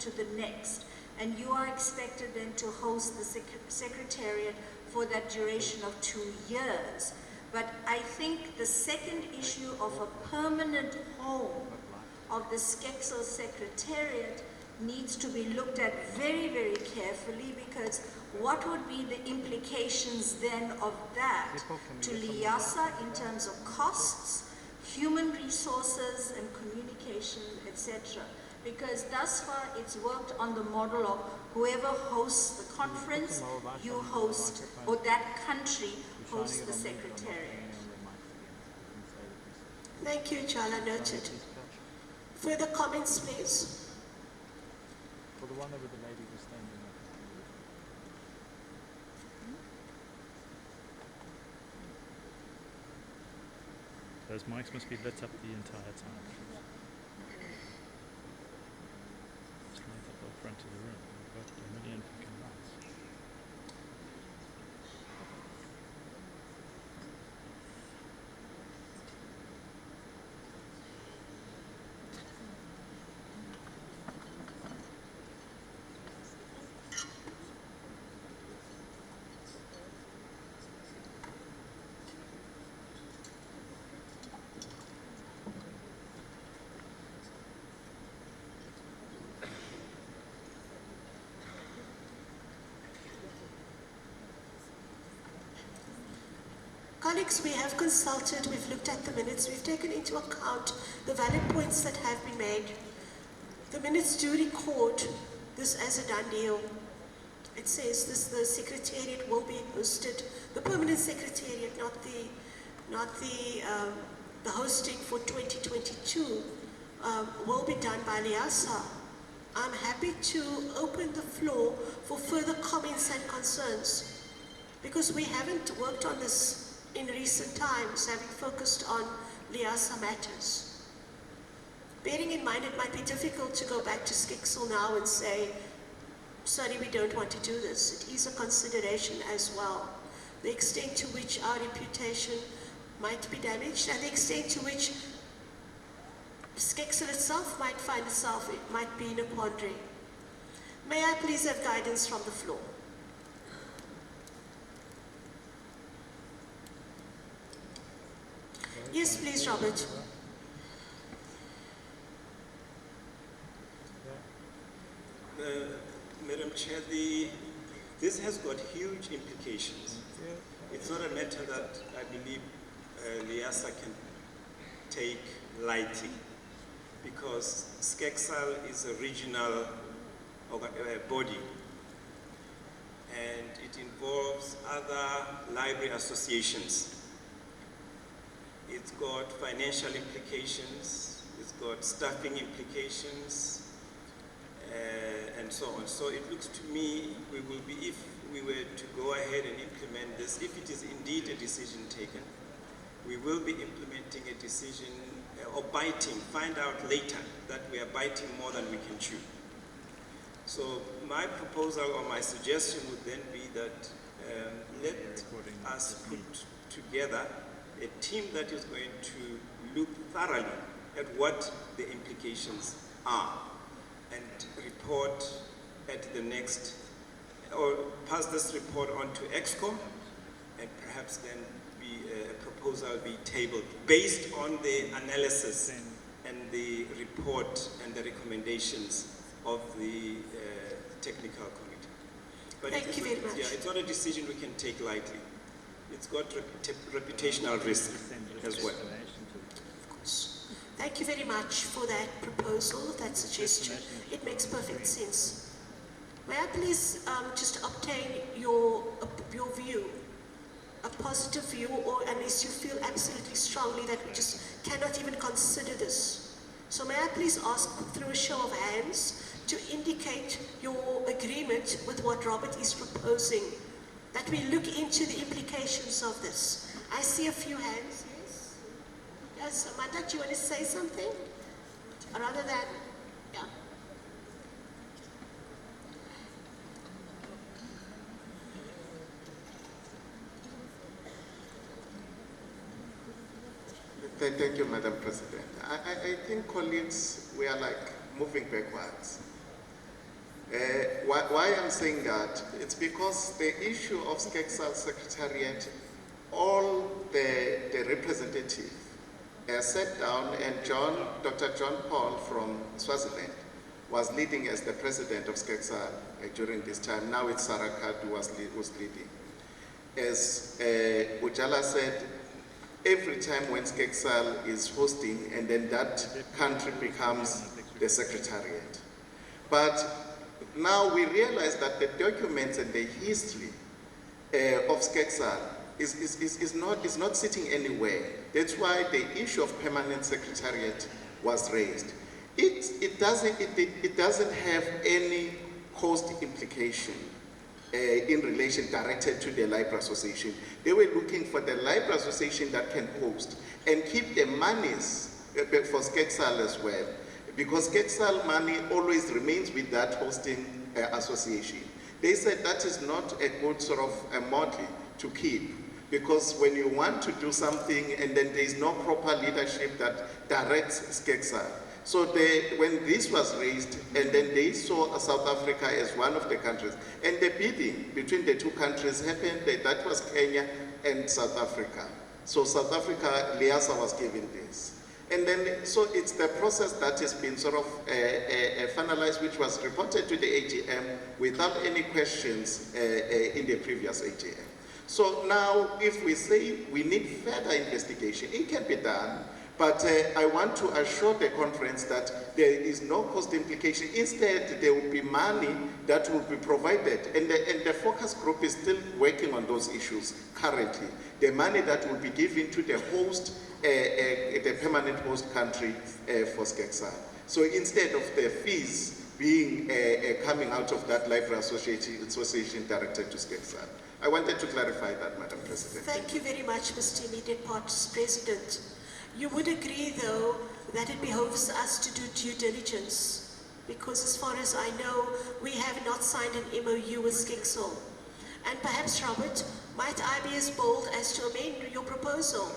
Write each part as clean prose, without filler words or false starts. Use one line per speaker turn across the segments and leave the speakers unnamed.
to the next. And you are expected then to host the Secretariat for that duration of 2 years. But I think the second issue of a permanent home of the Skexel Secretariat needs to be looked at very, very carefully, because what would be the implications then of that to LIASA in terms of costs, human resources and communication, etc. Because thus far it's worked on the model of whoever hosts the conference, you host, or that country hosts the Secretariat.
Thank you, Jala. Noted. Further comments, please?
For the one over the lady who's standing up. Those mics must be lit up the entire time. Just light up the front of the room. We've got a million fucking lights.
Colleagues, we have consulted, we've looked at the minutes, we've taken into account the valid points that have been made. The minutes do record this as a done deal. It says the Secretariat will be hosted, the permanent Secretariat, not the hosting for 2022 will be done by LIASA. I'm happy to open the floor for further comments and concerns, because we haven't worked on this in recent times, having focused on LIASA matters. Bearing in mind it might be difficult to go back to Skexel now and say, sorry, we don't want to do this. It is a consideration as well. The extent to which our reputation might be damaged, and the extent to which Skexel itself might find itself, it might be in a quandary. May I please have guidance from the floor? Yes, please, Robert.
Madam Chair, this has got huge implications. It's not a matter that I believe LIASA can take lightly, because Skexel is a regional body, and it involves other library associations. It's got financial implications, it's got staffing implications, and so on. So it looks to me, we will be, if we were to go ahead and implement this, if it is indeed a decision taken, we will be implementing a decision, or find out later that we are biting more than we can chew. So my proposal or my suggestion would then be that let us put together a team that is going to look thoroughly at what the implications are and report at the next, or pass this report on to EXCO, and perhaps then a proposal be tabled based on the analysis and the report and the recommendations of the technical committee. But
Thank you very much.
Yeah, it's not a decision we can take lightly. It's got reputational risk as well.
Of course. Thank you very much for that proposal, that suggestion. It makes perfect sense. May I please just obtain your view, a positive view, or unless you feel absolutely strongly that we just cannot even consider this. So may I please ask, through a show of hands, to indicate your agreement with what Robert is proposing, that we look into the implications of this. I see a few hands, yes? Yes, Amanda, do you want to say something? Or rather than, yeah.
Thank you, Madam President. I think, colleagues, we are like moving backwards. why I'm saying that, it's because the issue of Skexal Secretariat, all the representatives sat down, and Dr. John Paul from Swaziland was leading as the president of Skexal during this time. Now it's Sarakat who was leading. As Ujala said, every time when Skexal is hosting, and then that country becomes the secretariat. But now we realize that the documents and the history of Skexal is not sitting anywhere. That's why the issue of permanent secretariat was raised. It doesn't have any cost implication in relation directed to the Library Association. They were looking for the Library Association that can host and keep the monies for Skexal as well, because Skexal money always remains with that hosting association. They said that is not a good sort of a model to keep, because when you want to do something and then there is no proper leadership that directs Skexal. So when this was raised, and then they saw South Africa as one of the countries, and the bidding between the two countries happened, that was Kenya and South Africa. So South Africa, LIASA was given this. And then, so it's the process that has been sort of finalized, which was reported to the AGM without any questions in the previous AGM. So now, if we say we need further investigation, it can be done. But I want to assure the conference that there is no cost implication. Instead, there will be money that will be provided. And the focus group is still working on those issues currently. The money that will be given to the host, the permanent host country for Skexal. So instead of the fees being coming out of that Library Association directed to Skexal. I wanted to clarify that, Madam President.
Thank you very much, Mr. Immediate Parties President. You would agree, though, that it behoves us to do due diligence, because as far as I know, we have not signed an MOU with Skexal. And perhaps, Robert, might I be as bold as to amend your proposal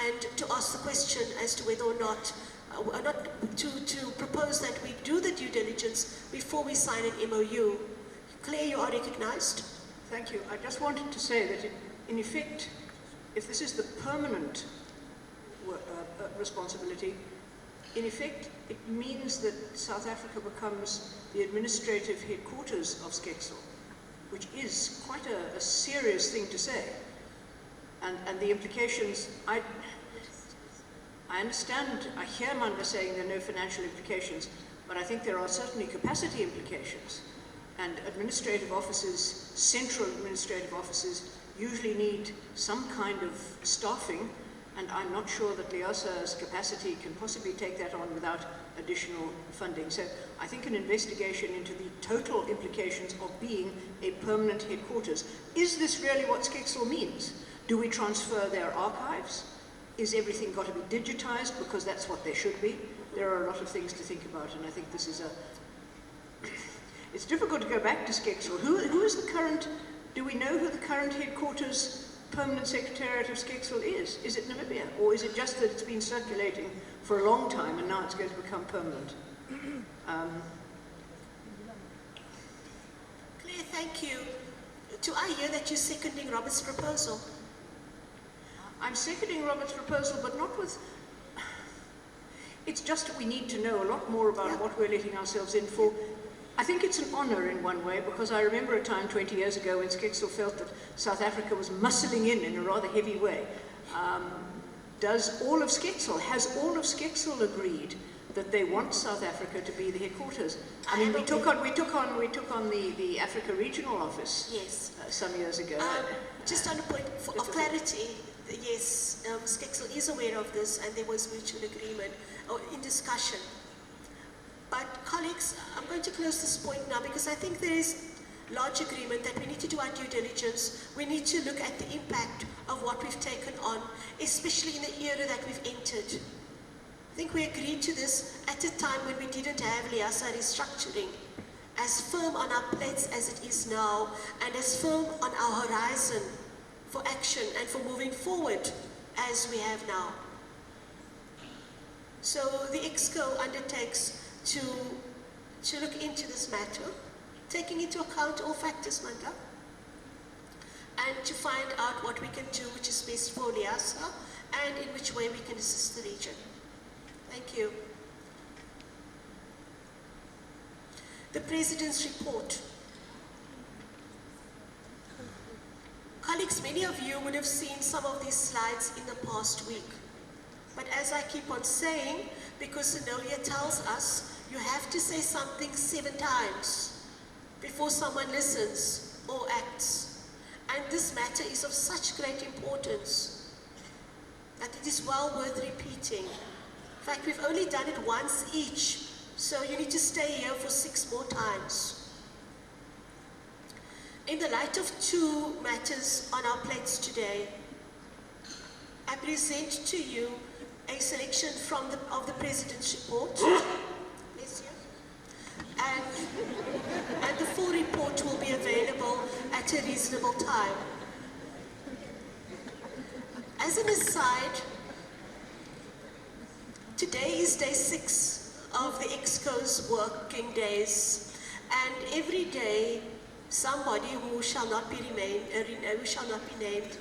and to ask the question as to whether or not, to propose that we do the due diligence before we sign an MOU. Claire, you are recognized.
Thank you. I just wanted to say that, in effect, if this is the permanent responsibility, in effect, it means that South Africa becomes the administrative headquarters of Skexal, which is quite a serious thing to say. And the implications, I understand, I hear Manda saying there are no financial implications, but I think there are certainly capacity implications. And administrative offices, central administrative offices, usually need some kind of staffing, and I'm not sure that LIASA's capacity can possibly take that on without additional funding. So I think an investigation into the total implications of being a permanent headquarters. Is this really what Skexal means? Do we transfer their archives? Is everything got to be digitized because that's what they should be? There are a lot of things to think about, and I think this is it's difficult to go back to Skexal. Who is the current, do we know who the current headquarters permanent secretariat of Skexal is? Is it Namibia? Or is it just that it's been circulating for a long time and now it's going to become permanent?
Claire, thank you. Do I hear that you're seconding Robert's proposal?
I'm seconding Robert's proposal, but not with... It's just that we need to know a lot more about what we're letting ourselves in for. I think it's an honor in one way, because I remember a time 20 years ago when Skexal felt that South Africa was muscling in a rather heavy way. Has all of Skexal agreed that they want South Africa to be the headquarters? I mean, we took on the Africa Regional Office.
Yes.
Some years ago.
Just on a point of clarity, yes, Skexal is aware of this, and there was mutual agreement or in discussion. But colleagues, I'm going to close this point now, because I think there is large agreement that we need to do our due diligence. We need to look at the impact of what we've taken on, especially in the era that we've entered. I think we agreed to this at a time when we didn't have LIASA restructuring as firm on our plates as it is now, and as firm on our horizon for action and for moving forward as we have now. So the EXCO undertakes to look into this matter, taking into account all factors, Manda, and to find out what we can do which is best for LIASA and in which way we can assist the region. Thank you. The President's report. Colleagues, many of you would have seen some of these slides in the past week. But as I keep on saying, because Sonolia tells us, you have to say something 7 times before someone listens or acts. And this matter is of such great importance that it is well worth repeating. In fact, we've only done it once each, so you need to stay here for 6 more times. In the light of 2 matters on our plates today, I present to you a selection of the President's report. Bless you. And the full report will be available at a reasonable time. As an aside, today is day 6 of the EXCO's working days, and every day somebody who shall not be named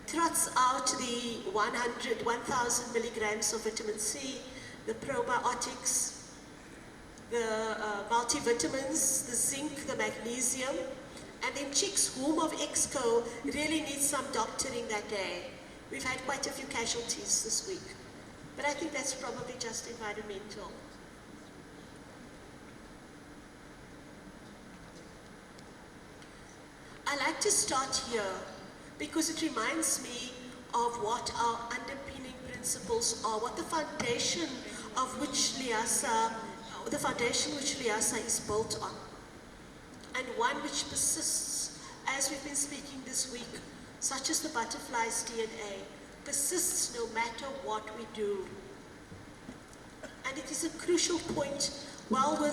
trots out the 1,000 milligrams of vitamin C, the probiotics, the multivitamins, the zinc, the magnesium, and then checks whom of EXCO really needs some doctoring that day. We've had quite a few casualties this week, but I think that's probably just environmental. I like to start here because it reminds me of what our underpinning principles are, what the foundation of which LIASA is built on, and one which persists, as we've been speaking this week, such as the butterfly's DNA, persists no matter what we do. And it is a crucial point, well worth